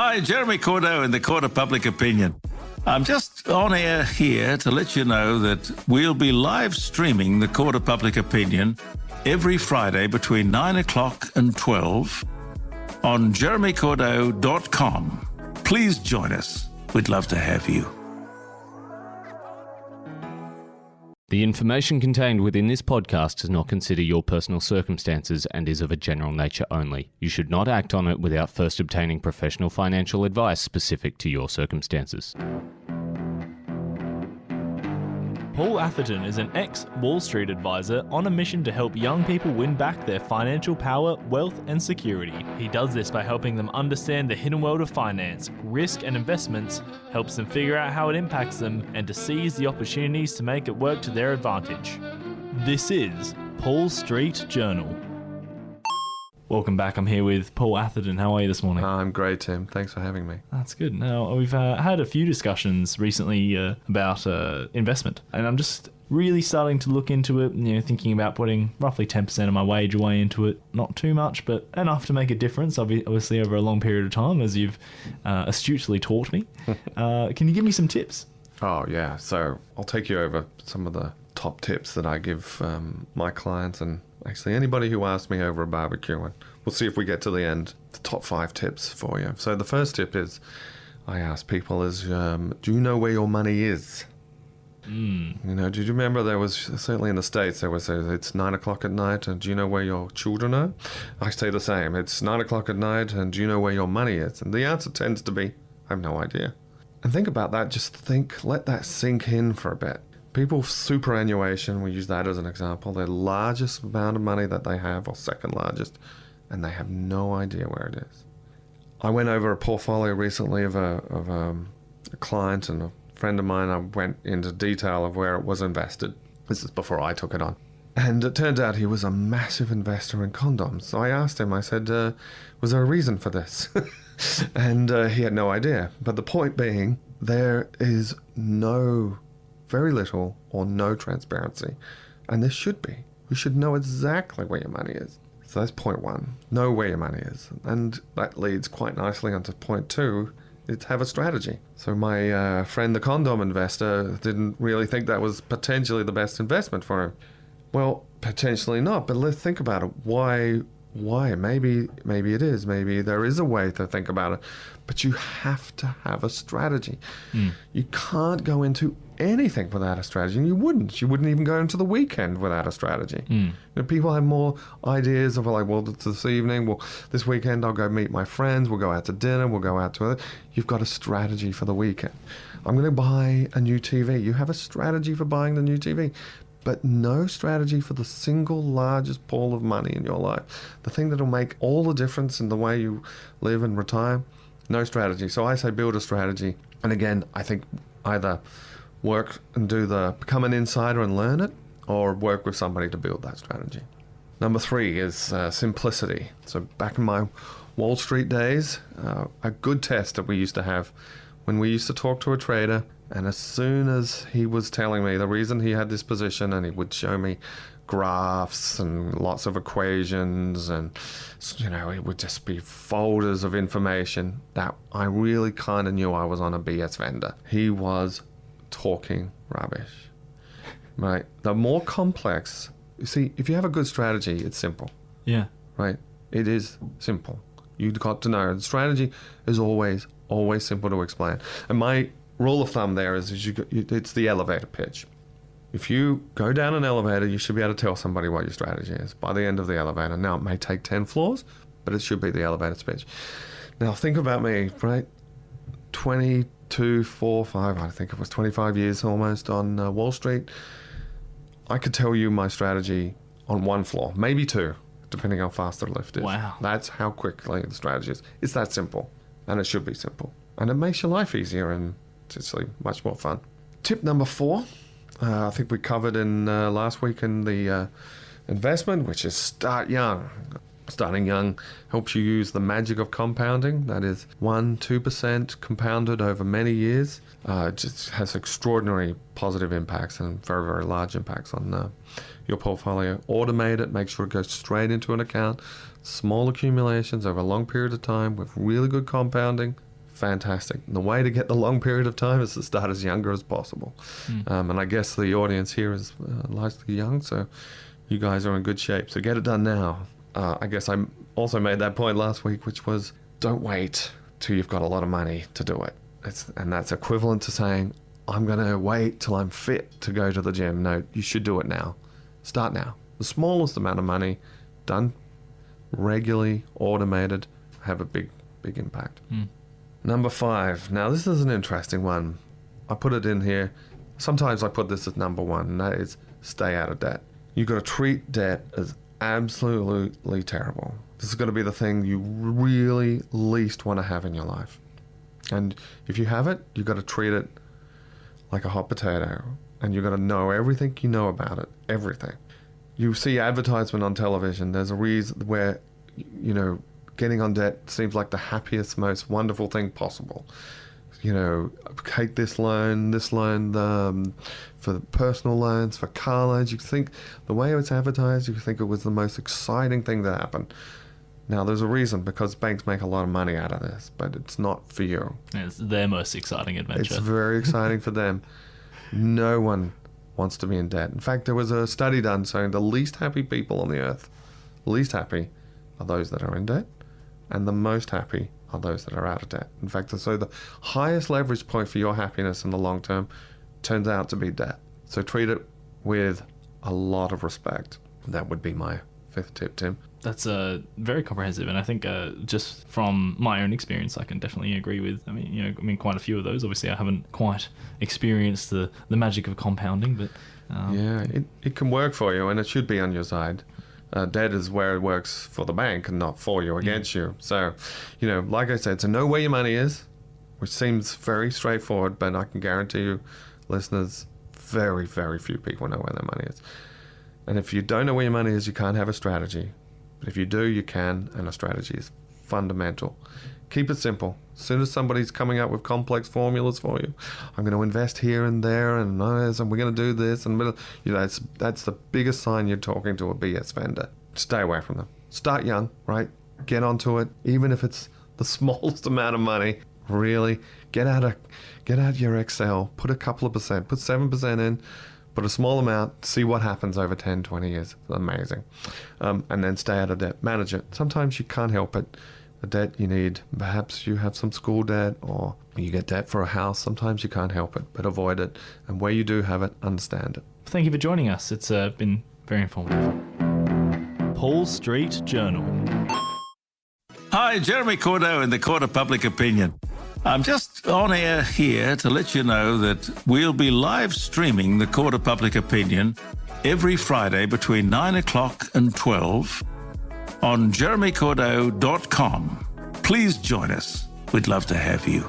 Hi, Jeremy Cordeaux in the Court of Public Opinion. I'm just on air here to let you know that we'll be live streaming the Court of Public Opinion every Friday between 9 o'clock and 12 on jeremycordeaux.com. Please join us. We'd love to have you. The information contained within this podcast does not consider your personal circumstances and is of a general nature only. You should not act on it without first obtaining professional financial advice specific to your circumstances. Paul Atherton is an ex-Wall Street advisor on a mission to help young people win back their financial power, wealth and security. He does this by helping them understand the hidden world of finance, risk and investments, helps them figure out how it impacts them, and to seize the opportunities to make it work to their advantage. This is Paul Street Journal. Welcome back. I'm here with Paul Atherton. How are you this morning? I'm great, Tim. Thanks for having me. That's good. Now, we've had a few discussions recently about investment, and I'm just really starting to look into it, thinking about putting roughly 10% of my wage away into it. Not too much, but enough to make a difference, obviously over a long period of time, as you've astutely taught me. Can you give me some tips? Oh, yeah. So I'll take you over some of the top tips that I give my clients and actually anybody who asks me over a barbecue, and we'll see if we get to the end. The top 5 tips for you. So the first tip is I ask people is, do you know where your money is? Did you remember there was, certainly in the States, there was it's 9 o'clock at night and do you know where your children are? I say the same. It's 9 o'clock at night and do you know where your money is? And the answer tends to be, I have no idea. And think about that. Just think, let that sink in for a bit. People's superannuation, we use that as an example, their largest amount of money that they have, or second largest, and they have no idea where it is. I went over a portfolio recently of a client and a friend of mine. I went into detail of where it was invested. This is before I took it on. And it turned out he was a massive investor in condoms. So I asked him, I said, was there a reason for this? And he had no idea. But the point being, there is very little or no transparency. And there should be. You should know exactly where your money is. So that's point 1. Know where your money is. And that leads quite nicely onto point 2, is have a strategy. So my friend, the condom investor, didn't really think that was potentially the best investment for him. Well, potentially not, but let's think about it. Why? Maybe it is. Maybe there is a way to think about it. But you have to have a strategy. You can't go into anything without a strategy. And you wouldn't even go into the weekend without a strategy. People have more ideas of like, well, this evening, well, this weekend I'll go meet my friends, we'll go out to dinner, we'll go out to... You've got a strategy for the weekend. I'm going to buy a new TV. You have a strategy for buying the new TV. But no strategy for the single largest pool of money in your life. The thing that'll make all the difference in the way you live and retire. No strategy. So I say build a strategy. And again, I think either work and become an insider and learn it, or work with somebody to build that strategy. Number 3 is simplicity. So back in my Wall Street days, a good test that we used to have when we used to talk to a trader, and as soon as he was telling me the reason he had this position, and he would show me graphs and lots of equations, and it would just be folders of information, that I really kind of knew I was on a BS vendor. He was talking rubbish, right? The more complex, you see, if you have a good strategy, it's simple. Yeah. Right? It is simple. You've got to know. The strategy is always simple to explain. And my rule of thumb there is it's the elevator pitch. If you go down an elevator, you should be able to tell somebody what your strategy is by the end of the elevator. Now, it may take 10 floors, but it should be the elevator pitch. Now, think about me, right? 22, 4, 5, I think it was 25 years almost on Wall Street. I could tell you my strategy on 1 floor, maybe 2, depending how fast the lift is. Wow. That's how quickly the strategy is. It's that simple, and it should be simple. And it makes your life easier and it's much more fun. Tip number 4, I think we covered in last week in the investment, which is start young. Starting young helps you use the magic of compounding. That is 1-2% compounded over many years. It just has extraordinary positive impacts and very, very large impacts on your portfolio. Automate it, make sure it goes straight into an account. Small accumulations over a long period of time with really good compounding. fantastic. And the way to get the long period of time is to start as younger as possible. And I guess the audience here is largely young, so you guys are in good shape. So get it done now. I guess I also made that point last week, which was don't wait till you've got a lot of money to do it. And that's equivalent to saying, I'm going to wait till I'm fit to go to the gym. No, you should do it now. Start now. The smallest amount of money done regularly, automated, have a big impact. Number 5. Now, this is an interesting one. I put it in here. Sometimes I put this as number 1, and that is stay out of debt. You've got to treat debt as absolutely terrible. This is going to be the thing you really least want to have in your life. And if you have it, you've got to treat it like a hot potato. And you've got to know everything you know about it. Everything. You see advertisement on television. There's a reason where, getting on debt seems like the happiest, most wonderful thing possible. Take this loan, for personal loans, for car loans. You think the way it's advertised, you think it was the most exciting thing that happened. Now, there's a reason, because banks make a lot of money out of this, but it's not for you. It's their most exciting adventure. It's very exciting for them. No one wants to be in debt. In fact, there was a study done saying the least happy people on the earth, least happy, are those that are in debt, and the most happy are those that are out of debt. In fact, so the highest leverage point for your happiness in the long term turns out to be debt. So treat it with a lot of respect. That would be my 5th tip, Tim. That's very comprehensive, and I think just from my own experience, I can definitely agree with. Quite a few of those. Obviously, I haven't quite experienced the magic of compounding, but it can work for you, and it should be on your side. Debt is where it works for the bank and not for you, against you. So, like I said, to know where your money is, which seems very straightforward, but I can guarantee you, listeners, very, very few people know where their money is. And if you don't know where your money is, you can't have a strategy. But if you do, you can, and a strategy is fundamental. Keep it simple. As soon as somebody's coming up with complex formulas for you, I'm going to invest here and there, and we're going to do this, and that's the biggest sign you're talking to a BS vendor. Stay away from them. Start young, right? Get onto it, even if it's the smallest amount of money. Really, get out your Excel. Put a couple of percent. Put 7% in. Put a small amount, see what happens over 10, 20 years. It's amazing. And then stay out of debt. Manage it. Sometimes you can't help it. The debt you need, perhaps you have some school debt or you get debt for a house. Sometimes you can't help it, but avoid it. And where you do have it, understand it. Thank you for joining us. It's been very informative. Paul Street Journal. Hi, Jeremy Cordeaux in the Court of Public Opinion. I'm just on air here to let you know that we'll be live streaming the Court of Public Opinion every Friday between 9 o'clock and 12 on jeremycordeaux.com. Please join us. We'd love to have you.